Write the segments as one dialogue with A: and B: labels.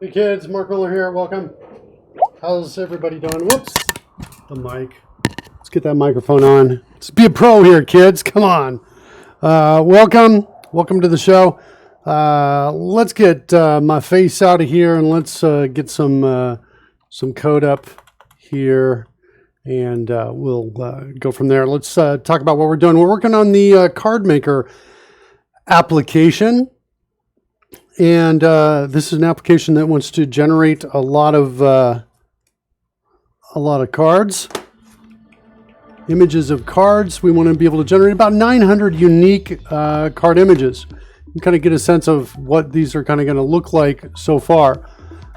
A: Hey kids, Mark Miller here. Welcome. How's everybody doing? Whoops. The mic. Let's get that microphone on. Let's be a pro here, kids. Come on. Welcome. Welcome to the show. Let's get my face out of here and let's get some code up here, and we'll go from there. Let's talk about what we're doing. We're working on the CardMaker application. And this is an application that wants to generate a lot of cards, images of cards. We want to be able to generate about 900 unique card images. You kind of get a sense of what these are kind of going to look like so far.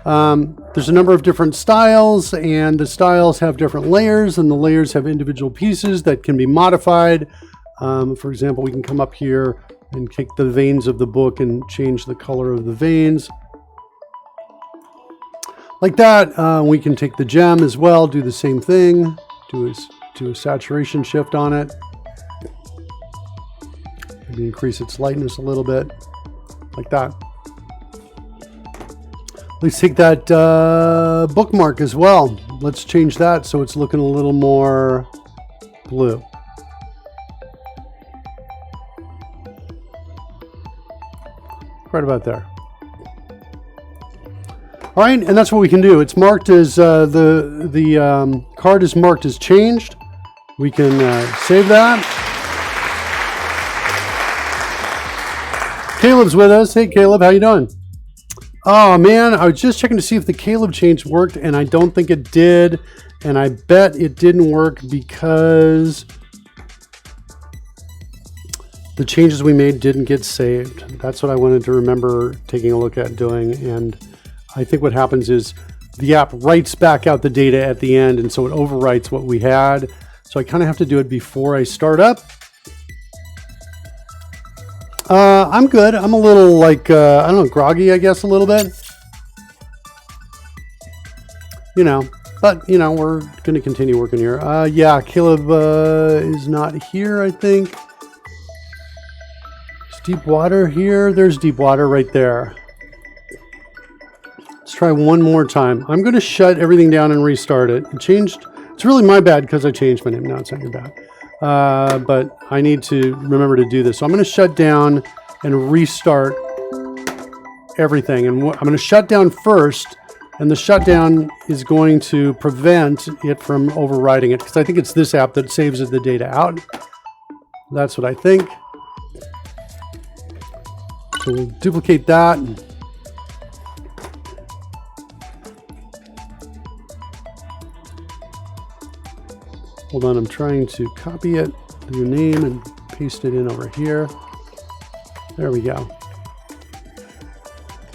A: There's a number of different styles, and the styles have different layers, and the layers have individual pieces that can be modified. For example, we can come up here and take the veins of the book and change the color of the veins. Like that. We can take the gem as well, do the same thing, do a saturation shift on it. Maybe increase its lightness a little bit, like that. Let's take that bookmark as well. Let's change that so it's looking a little more blue. Right about there. All right, and that's what we can do. It's marked as the card is marked as changed. We can save that. Caleb's with us. Hey, Caleb, how you doing? Oh man, I was just checking to see if the Caleb change worked, and I don't think it did. And I bet it didn't work because the changes we made didn't get saved. That's what I wanted to remember taking a look at doing. And I think what happens is the app writes back out the data at the end, and so it overwrites what we had. So I kind of have to do it before I start up. I'm good. I'm a little like, I don't know, groggy, I guess, a little bit. You know, but, you know, we're going to continue working here. Yeah, Caleb is not here, I think. Deep water here. There's deep water right there. Let's try one more time. I'm going to shut everything down and restart it. It changed. It's really my bad because I changed my name. No, it's not your bad. But I need to remember to do this. So I'm going to shut down and restart everything. And I'm going to shut down first. And the shutdown is going to prevent it from overriding it, because I think it's this app that saves the data out. That's what I think. So we'll duplicate that. Hold on, I'm trying to copy it, your name, and paste it in over here. There we go.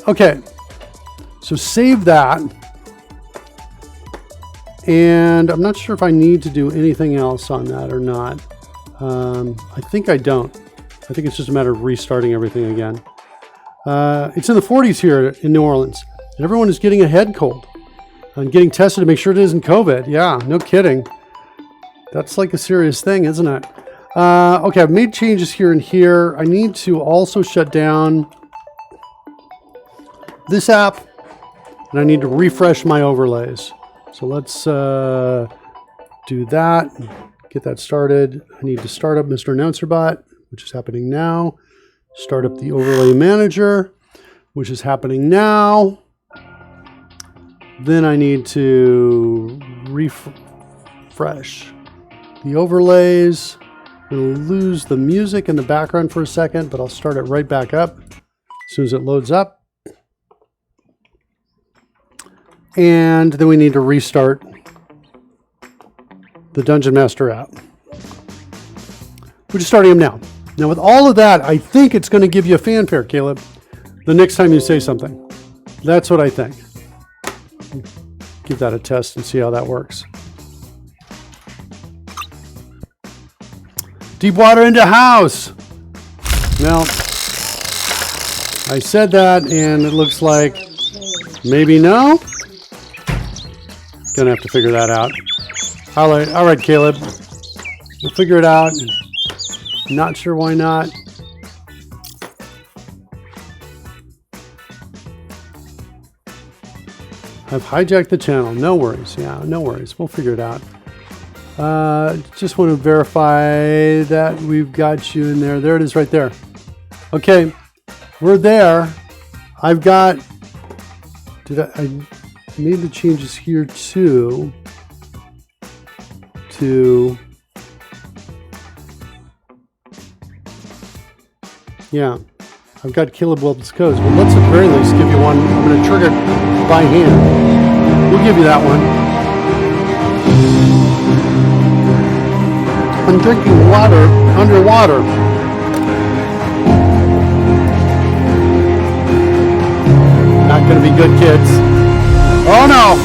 A: Okay, so save that. And I'm not sure if I need to do anything else on that or not. I think I don't. I think it's just a matter of restarting everything again. It's in the 40s here in New Orleans, and everyone is getting a head cold and getting tested to make sure it isn't COVID. Yeah, no kidding. That's like a serious thing, isn't it? Okay, I've made changes here and here. I need to also shut down this app, and I need to refresh my overlays. So let's do that, get that started. I need to start up Mr. AnnouncerBot, which is happening now. Start up the overlay manager, which is happening now. Then I need to refresh the overlays. I'm going to lose the music in the background for a second, but I'll start it right back up as soon as it loads up. And then we need to restart the Dungeon Master app. We're just starting them now. Now, with all of that, I think it's going to give you a fanfare, Caleb, the next time you say something. That's what I think. Give that a test and see how that works. Deep water into house. Well, I said that, and it looks like maybe no. Gonna have to figure that out. All right, Caleb. We'll figure it out. Not sure why not. I've hijacked the channel. No worries. Yeah, no worries. We'll figure it out. Just want to verify that we've got you in there. There it is right there. Okay, we're there. I've got... I made the changes here too. Yeah, I've got Caleb Wells codes. Well, let's at the very least give you one. I'm going to trigger by hand. We'll give you that one. I'm drinking water underwater. Not going to be good, kids. Oh no!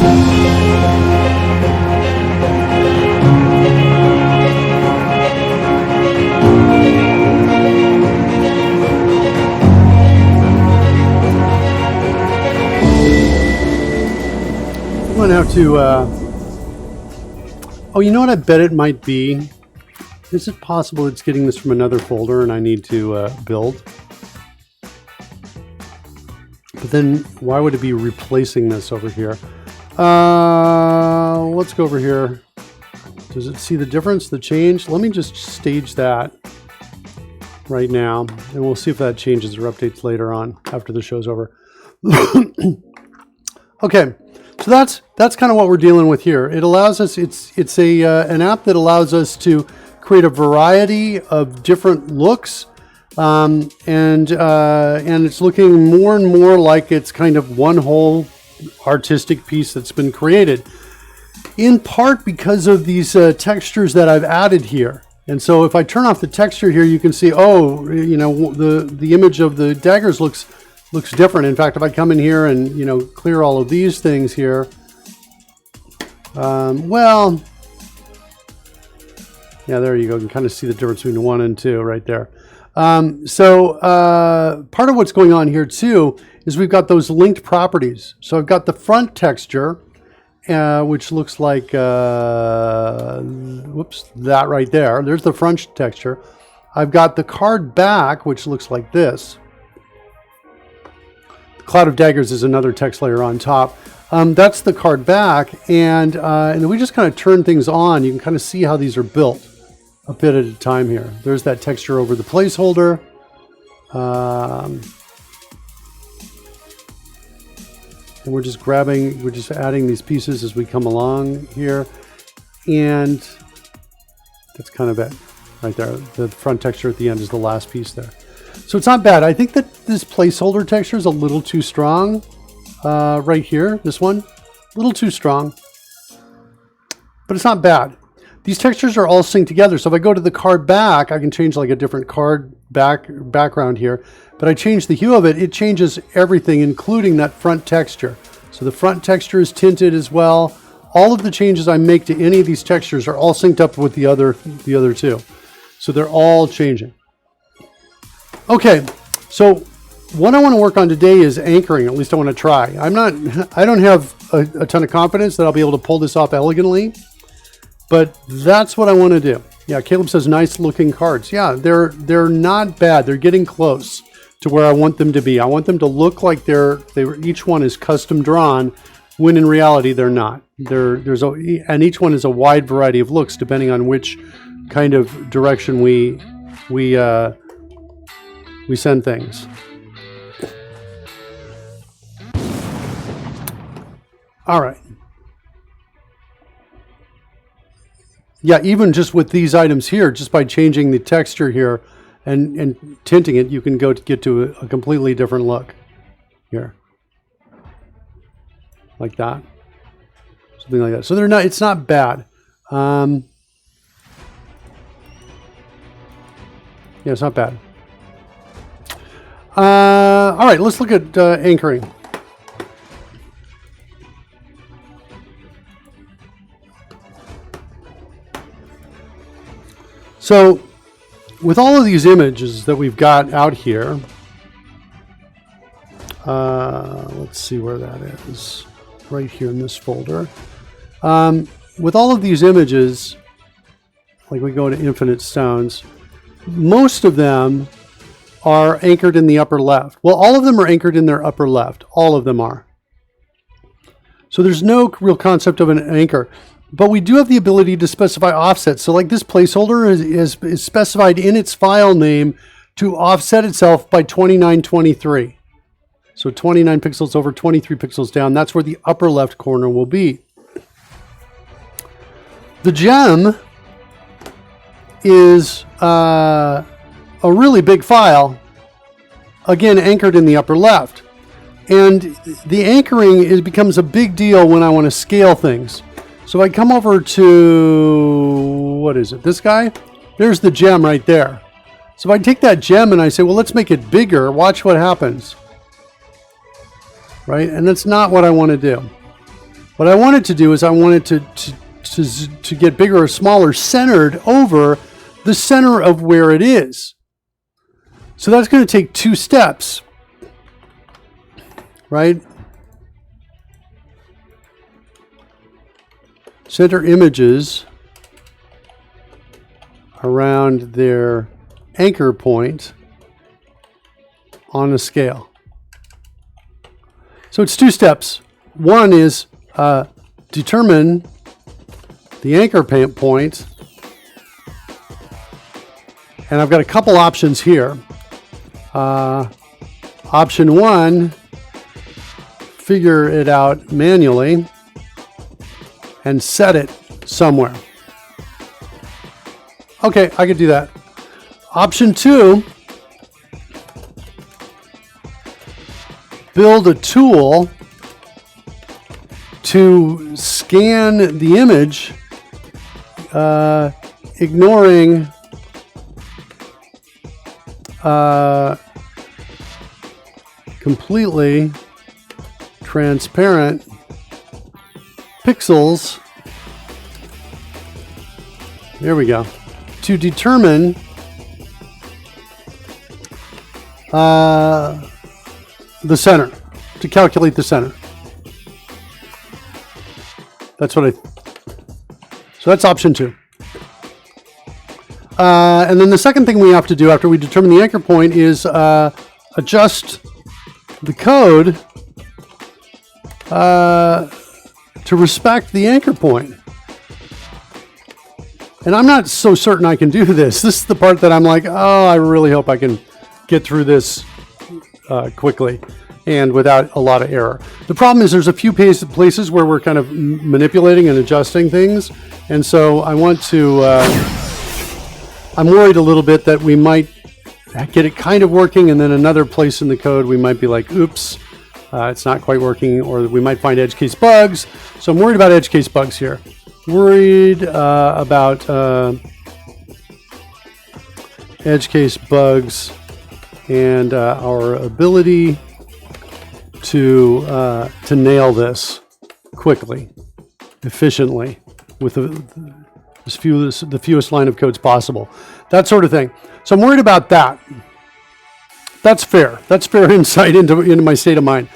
A: I'm gonna have to, oh, you know what I bet it might be? Is it possible it's getting this from another folder and I need to build? But then why would it be replacing this over here? Let's go over here. Does it see the difference, the change? Let me just stage that right now and we'll see if that changes or updates later on after the show's over. Okay. So that's kind of what we're dealing with here. It allows us, it's an app that allows us to create a variety of different looks, and it's looking more and more like it's kind of one whole artistic piece that's been created, in part because of these textures that I've added here. And so if I turn off the texture here, you can see, oh, you know, the image of the daggers looks different. In fact, if I come in here and, you know, clear all of these things here, well, yeah, there you go. You can kind of see the difference between 1 and 2 right there. So part of what's going on here too is we've got those linked properties. So I've got the front texture, which looks like, whoops, that right there. There's the front texture. I've got the card back, which looks like this. Cloud of Daggers is another text layer on top. That's the card back, and then we just kind of turn things on. You can kind of see how these are built a bit at a time here. There's that texture over the placeholder. And we're just adding these pieces as we come along here. And that's kind of it right there. The front texture at the end is the last piece there. So it's not bad. I think that this placeholder texture is a little too strong right here. This one, a little too strong, but it's not bad. These textures are all synced together. So if I go to the card back, I can change like a different card background here, but I change the hue of it. It changes everything, including that front texture. So the front texture is tinted as well. All of the changes I make to any of these textures are all synced up with the other two. So they're all changing. Okay, so what I want to work on today is anchoring. At least I want to try. I don't have a ton of confidence that I'll be able to pull this off elegantly, but that's what I want to do. Yeah, Caleb says nice looking cards. Yeah, they're not bad. They're getting close to where I want them to be. I want them to look like each one is custom drawn, when in reality they're not. And each one is a wide variety of looks depending on which kind of direction we send things. All right. Yeah, even just with these items here, just by changing the texture here and tinting it, you can get to a completely different look here. Like that. Something like that. So it's not bad. Yeah, it's not bad. All right, let's look at anchoring. So with all of these images that we've got out here, let's see where that is. Right here in this folder. With all of these images, like we go to Infinite Stones, most of them are anchored in the upper left. Well, all of them are anchored in their upper left. All of them are. So there's no real concept of an anchor. But we do have the ability to specify offsets. So like this placeholder is specified in its file name to offset itself by 2923. So 29 pixels over, 23 pixels down. That's where the upper left corner will be. The gem is a really big file, again, anchored in the upper left. And the anchoring becomes a big deal when I want to scale things. So I come over to, what is it, this guy? There's the gem right there. So if I take that gem and I say, well, let's make it bigger, watch what happens. Right? And that's not what I want to do. What I wanted to do is I wanted to get bigger or smaller, centered over the center of where it is. So that's going to take 2 steps. Right? Center images around their anchor point on a scale. So it's 2 steps. One is determine the anchor point, and I've got a couple options here. Option 1, figure it out manually and set it somewhere. Okay, I could do that. Option 2, build a tool to scan the image, ignoring completely transparent pixels. There we go. To determine the center, to calculate the center. That's what so that's option 2. And then the second thing we have to do after we determine the anchor point is adjust the code to respect the anchor point. And I'm not so certain I can do this. This is the part that I'm like, oh, I really hope I can get through this quickly and without a lot of error. The problem is there's a few places where we're kind of manipulating and adjusting things. And so I want to, I'm worried a little bit that we might get it kind of working, and then another place in the code we might be like, oops, it's not quite working, or we might find edge case bugs. So I'm worried about edge case bugs here. Worried about edge case bugs and our ability to nail this quickly, efficiently, with the fewest line of codes possible. That sort of thing. So I'm worried about that. That's fair. That's fair insight into my state of mind.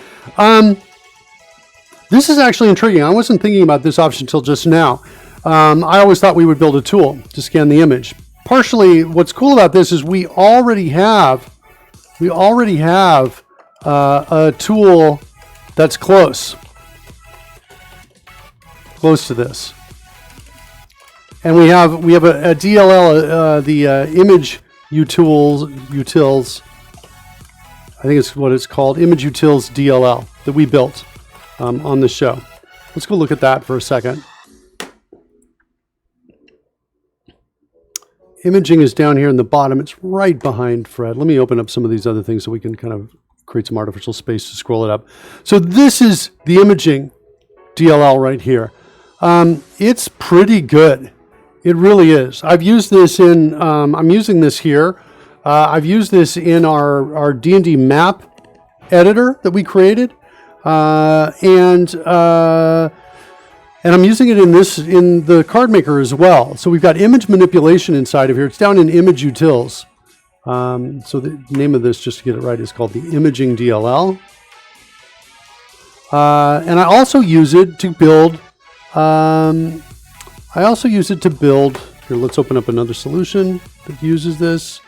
A: This is actually intriguing. I wasn't thinking about this option until just now. I always thought we would build a tool to scan the image. Partially, what's cool about this is we already have a tool that's close to this, and we have a DLL, the image utils. I think it's what it's called, image utils DLL, that we built on the show. Let's go look at that for a second. Imaging is down here in the bottom. It's right behind Fred. Let me open up some of these other things so we can kind of create some artificial space to scroll it up. So this is the imaging DLL right here. It's pretty good. It really is. I've used this in, I'm using this here. I've used this in our D&D map editor that we created. And I'm using it in the CardMaker as well. So we've got image manipulation inside of here. It's down in image utils. So the name of this, just to get it right, is called the imaging DLL. And I also use it to build, here, let's open up another solution that uses this.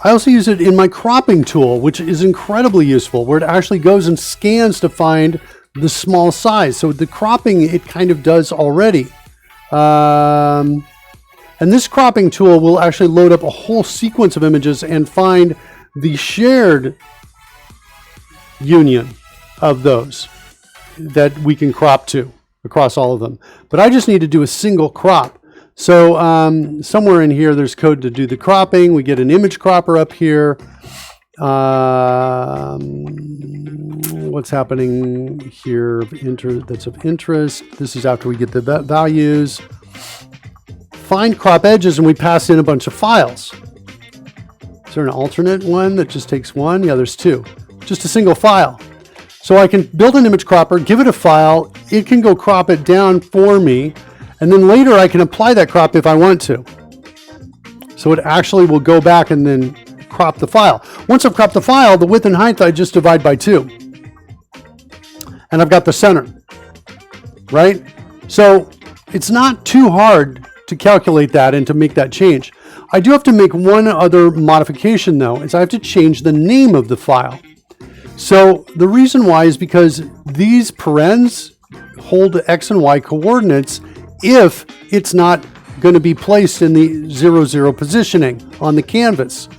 A: I also use it in my cropping tool, which is incredibly useful, where it actually goes and scans to find the small size. So the cropping, it kind of does already. And this cropping tool will actually load up a whole sequence of images and find the shared union of those that we can crop to across all of them. But I just need to do a single crop. So somewhere in here, there's code to do the cropping. We get an image cropper up here. What's happening here that's of interest? This is after we get the values. Find crop edges, and we pass in a bunch of files. Is there an alternate one that just takes one? Yeah, there's two. Just a single file. So I can build an image cropper, give it a file. It can go crop it down for me. And then later I can apply that crop if I want to. So it actually will go back and then crop the file. Once I've cropped the file, the width and height I just divide by 2. And I've got the center, right? So it's not too hard to calculate that and to make that change. I do have to make one other modification though, is I have to change the name of the file. So the reason why is because these parens hold X and Y coordinates if it's not going to be placed in the 0, 0 positioning on the canvas.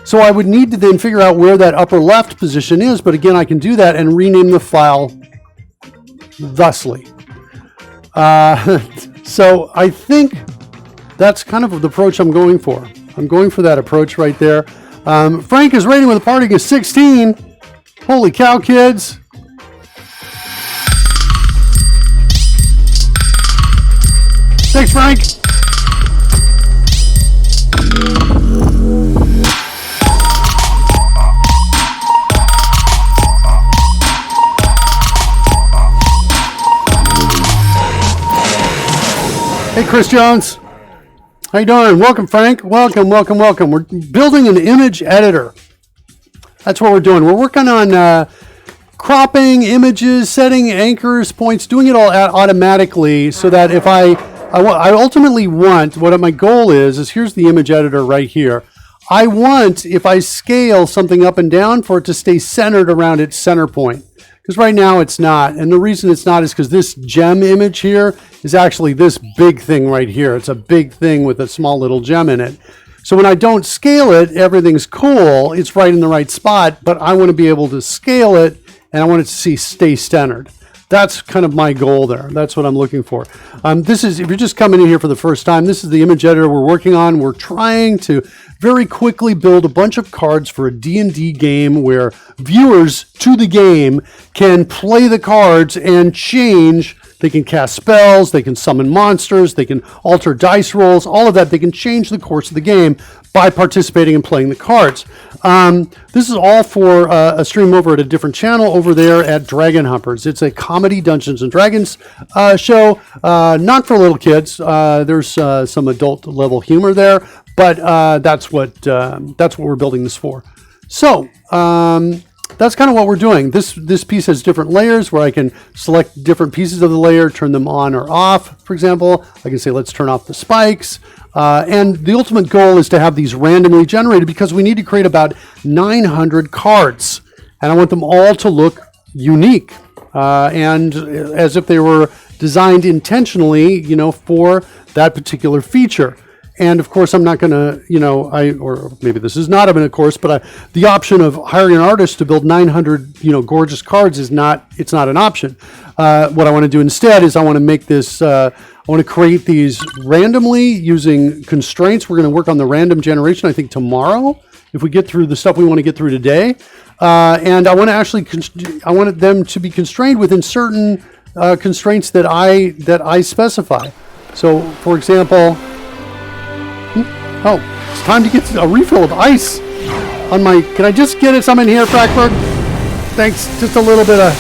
A: So I would need to then figure out where that upper left position is, but again, I can do that and rename the file thusly. So I think that's kind of the approach I'm going for. I'm going for that approach right there. Frank is rating with a party of 16. Holy cow, kids. Thanks, Frank. Hey, Chris Jones. How you doing? Welcome, Frank. Welcome. We're building an image editor. That's what we're doing. We're working on cropping images, setting anchors, points, doing it all automatically so that if I ultimately want, what my goal is here's the image editor right here. I want, if I scale something up and down, for it to stay centered around its center point. Because right now it's not. And the reason it's not is because this gem image here is actually this big thing right here. It's a big thing with a small little gem in it. So when I don't scale it, everything's cool. It's right in the right spot, but I want to be able to scale it and I want it to stay centered. That's kind of my goal there. That's what I'm looking for. This is, if you're just coming in here for the first time, this is the image editor we're working on. We're trying to very quickly build a bunch of cards for a D&D game where viewers to the game can play the cards and change. They can cast spells, they can summon monsters, they can alter dice rolls, all of that. They can change the course of the game by participating and playing the cards. This is all for a stream over at a different channel over there at Dragon Humpers. It's a comedy Dungeons and Dragons show, not for little kids. There's some adult level humor there, but that's what we're building this for. So that's kind of what we're doing. This piece has different layers where I can select different pieces of the layer, turn them on or off. For example, I can say, let's turn off the spikes. And the ultimate goal is to have these randomly generated because we need to create about 900 cards. And I want them all to look unique and as if they were designed intentionally, for that particular feature. And of course, I'm not going to, or maybe this is not a course, but the option of hiring an artist to build 900, gorgeous cards it's not an option. What I want to do instead is I want to make this, I want to create these randomly using constraints. We're going to work on the random generation, I think tomorrow, if we get through the stuff we want to get through today. And I want to I want them to be constrained within certain constraints that I specify. So for example, it's time to get a refill of ice on my. Can I just get some in here, Frackberg? Thanks. Just a little bit of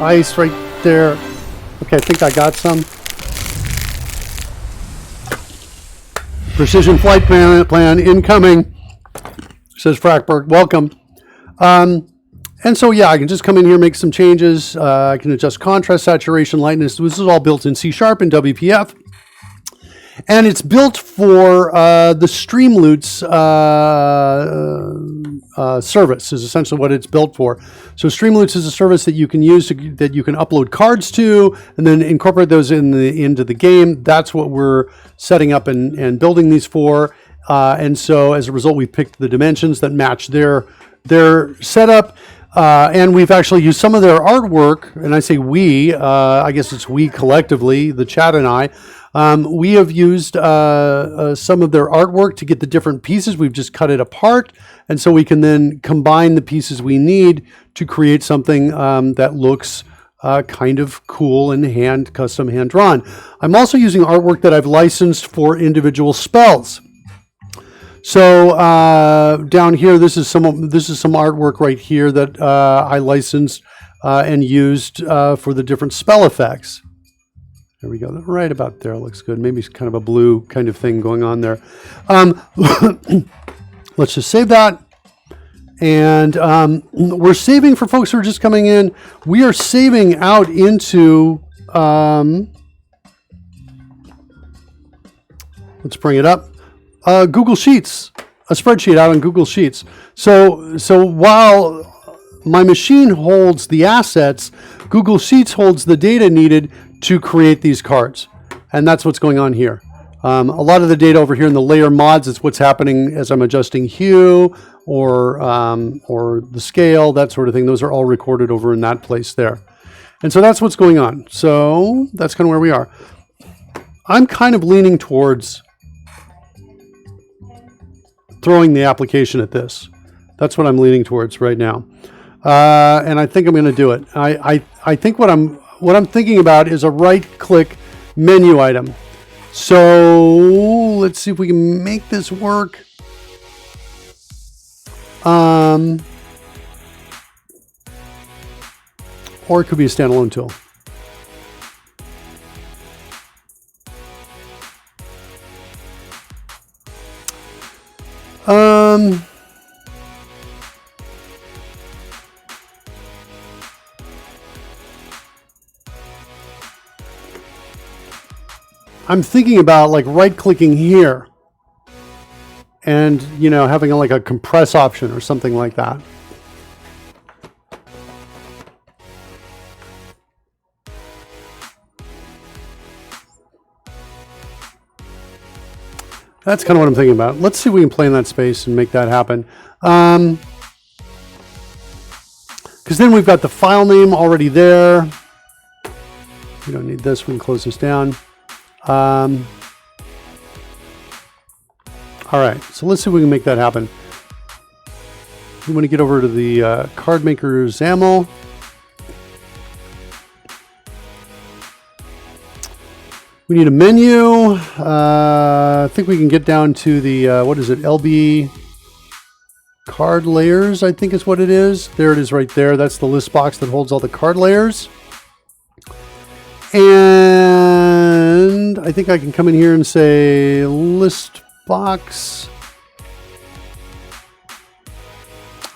A: ice right there. Okay, I think I got some. Precision flight plan incoming, says Frackberg. Welcome. And so, yeah, I can just come in here, make some changes. I can adjust contrast, saturation, lightness. This is all built in C# and WPF. And it's built for the Streamloots service is essentially what it's built for. So Streamloots is a service that you can use that you can upload cards to and then incorporate those into the game. That's what we're setting up and building these for. And so as a result, we picked the dimensions that match their setup. And we've actually used some of their artwork, and I say we, I guess it's we collectively, the chat and I. We have used some of their artwork to get the different pieces. We've just cut it apart, and so we can then combine the pieces we need to create something that looks kind of cool and custom hand drawn. I'm also using artwork that I've licensed for individual spells. So down here, this is some artwork right here that I licensed and used for the different spell effects. There we go. Right about there looks good. Maybe it's kind of a blue kind of thing going on there. Let's just save that. And we're saving for folks who are just coming in. We are saving out into, let's bring it up. Google Sheets, a spreadsheet out on Google Sheets. So while my machine holds the assets, Google Sheets holds the data needed to create these cards. And that's what's going on here. A lot of the data over here in the layer mods is what's happening as I'm adjusting hue or the scale, that sort of thing. Those are all recorded over in that place there. And so that's what's going on. So that's kind of where we are. I'm kind of leaning towards throwing the application at this. That's what I'm leaning towards right now. And I think I'm going to do it. I think what I'm thinking about is a right-click menu item. So let's see if we can make this work. Or it could be a standalone tool. I'm thinking about like right-clicking here and, you know, having like a compress option or something like that. That's kind of what I'm thinking about. Let's see if we can play in that space and make that happen. Because then we've got the file name already there. We don't need this. We can close this down. All right, so let's see if we can make that happen. We want to get over to the CardMaker XAML. We need a menu. I think we can get down to the, what is it, LB card layers, I think is what it is. There it is right there. That's the list box that holds all the card layers. And I think I can come in here and say list box.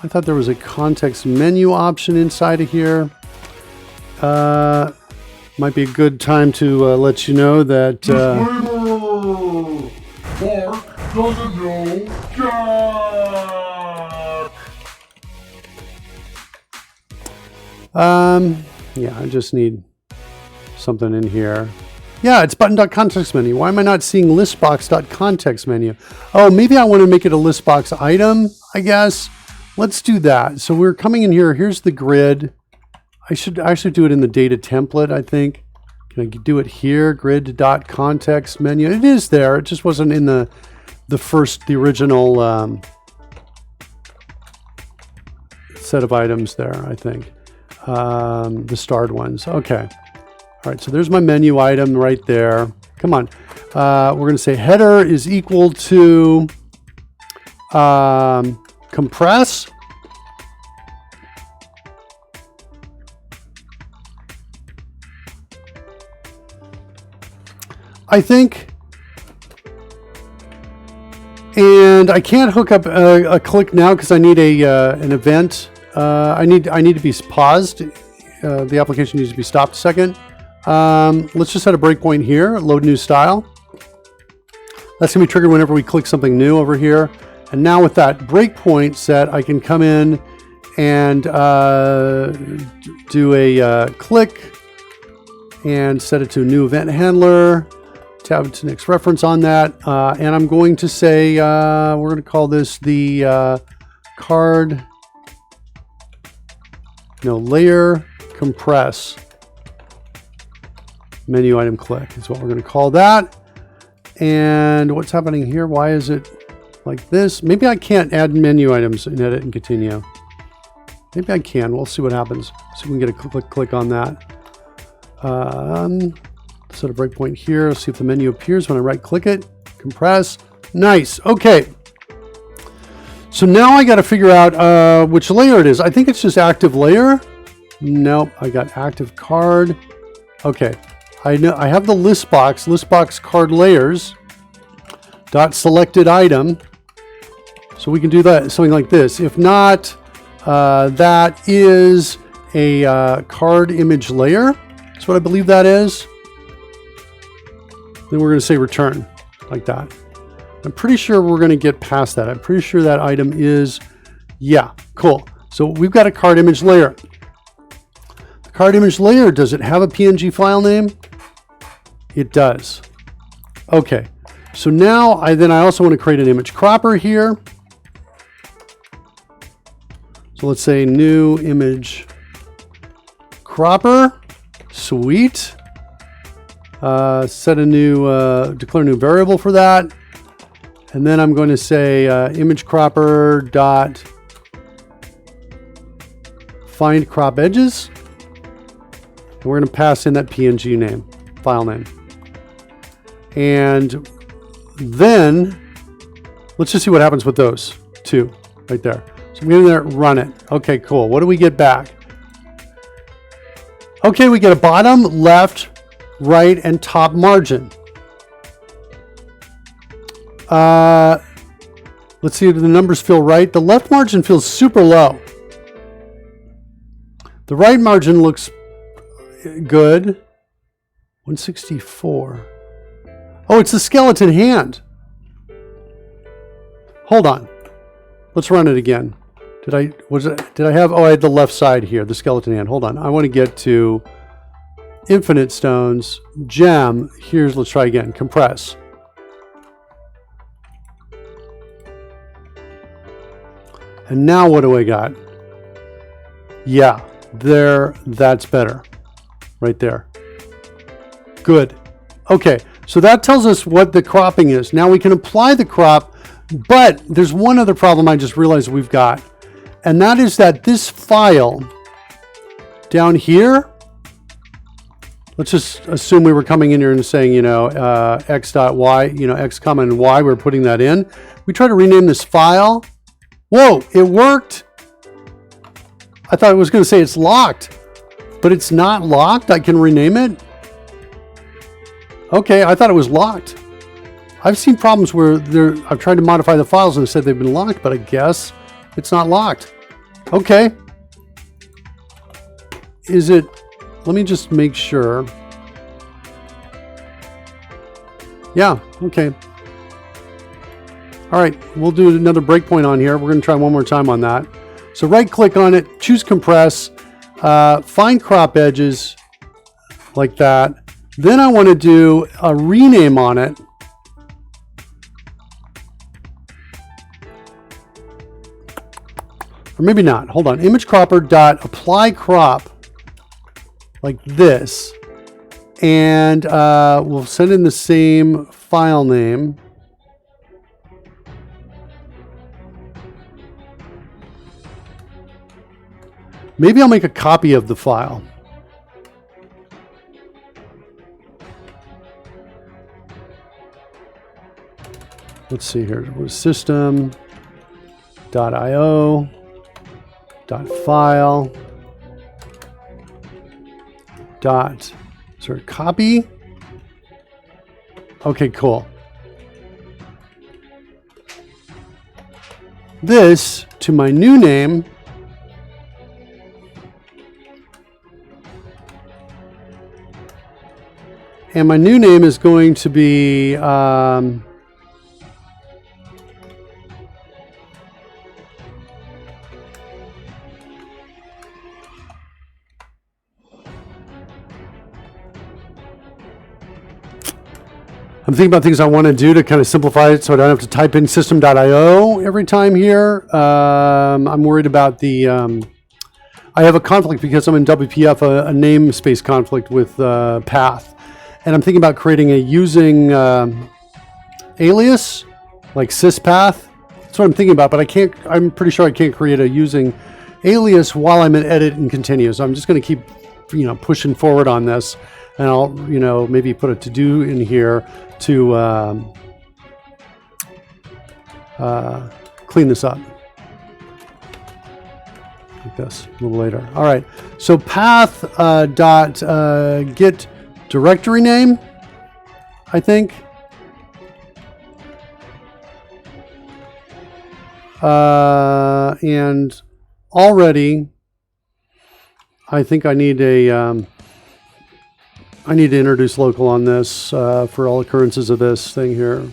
A: I thought there was a context menu option inside of here. Might be a good time to let you know that
B: Mark doesn't know Jack.
A: Yeah, I just need something in here. Yeah, it's button.context menu. Why am I not seeing listbox.context menu? Oh, maybe I want to make it a listbox item, I guess. Let's do that. So we're coming in here. Here's the grid. I should actually do it in the data template, I think. Can I do it here? Grid.context menu. It is there. It just wasn't in the original set of items there, I think. The starred ones. Okay. All right, so there's my menu item right there. Come on. We're going to say header is equal to compress. I think. And I can't hook up a click now because I need an event. I need to be paused. The application needs to be stopped a second. Let's just set a breakpoint here. Load new style. That's going to be triggered whenever we click something new over here. And now with that breakpoint set, I can come in and do a click and set it to a new event handler. Tab to next reference on that. And I'm going to say, we're going to call this the layer compress menu item click is what we're going to call that. And what's happening here? Why is it like this? Maybe I can't add menu items and edit and continue. Maybe I can. We'll see what happens. See if we can get a click on that. Set a breakpoint here. See if the menu appears when I right click it. Compress. Nice. Okay. So now I got to figure out which layer it is. I think it's just active layer. Nope. I got active card. Okay. I know I have the list box card layers dot selected item. So we can do that, something like this. If not, that is a card image layer. That's what I believe that is. Then we're going to say return like that. I'm pretty sure we're going to get past that. I'm pretty sure that item is, yeah, cool. So we've got a card image layer. The card image layer, does it have a PNG file name? It does. Okay. So now I also want to create an image cropper here. So let's say new image cropper. Sweet. Set a new, declare a new variable for that. And then I'm going to say image cropper dot find crop edges. And we're going to pass in that PNG name, file name. And then let's just see what happens with those two right there. So I'm going to there, run it. Okay, cool. What do we get back? Okay, we get a bottom, left, right, and top margin. Let's see if the numbers feel right. The left margin feels super low. The right margin looks good. 164. Oh, it's the skeleton hand. Hold on. Let's run it again. Did I have, oh, I had the left side here, the skeleton hand. Hold on. I want to get to infinite stones, gem. Let's try again. Compress. And now what do I got? Yeah, that's better. Right there. Good. Okay, so that tells us what the cropping is. Now we can apply the crop, but there's one other problem I just realized we've got. And that is that this file down here, let's just assume we were coming in here and saying, x.y, x comma and y, we're putting that in. We try to rename this file. Whoa, it worked. I thought it was going to say it's locked, but it's not locked. I can rename it. Okay, I thought it was locked. I've seen problems where I've tried to modify the files and it said they've been locked, but I guess it's not locked. Okay. Is it, let me just make sure. Yeah, okay. All right, we'll do another breakpoint on here. We're going to try one more time on that. So right click on it, choose compress, find crop edges like that. Then I want to do a rename on it. Or maybe not. Hold on. Image cropper dot apply crop like this. And we'll send in the same file name. Maybe I'll make a copy of the file. Let's see here. System.io.file. Copy. Okay, cool. This to my new name. And my new name is going to be I'm thinking about things I want to do to kind of simplify it so I don't have to type in system.io every time here. I'm worried about the, I have a conflict because I'm in WPF, a namespace conflict with path. And I'm thinking about creating a using alias, like syspath. That's what I'm thinking about, but I'm pretty sure I can't create a using alias while I'm in edit and continue. So I'm just going to keep, pushing forward on this. And I'll, maybe put a to-do in here to clean this up. Like this, a little later. All right, so path dot get directory name, I think. And already, I think I need a... I need to introduce local on this for all occurrences of this thing here.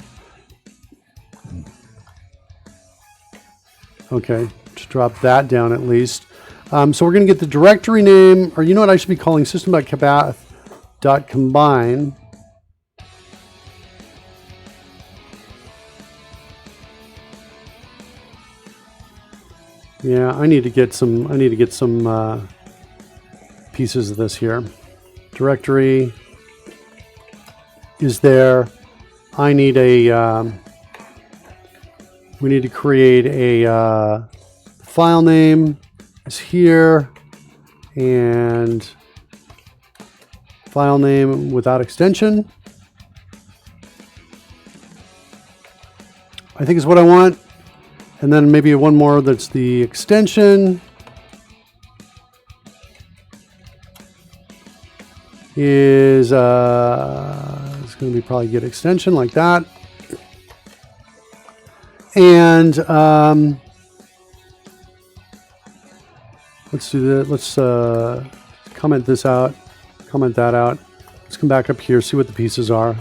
A: Okay, just drop that down at least. So we're going to get the directory name, or you know what I should be calling system.path.combine. Yeah, I need to get some pieces of this here. Directory is there. I need a, we need to create a file name is here, and file name without extension, I think is what I want. And then maybe one more that's the extension. Is it's going to be probably get extension like that, and let's do that. Let's comment this out, comment that out. Let's come back up here, see what the pieces are.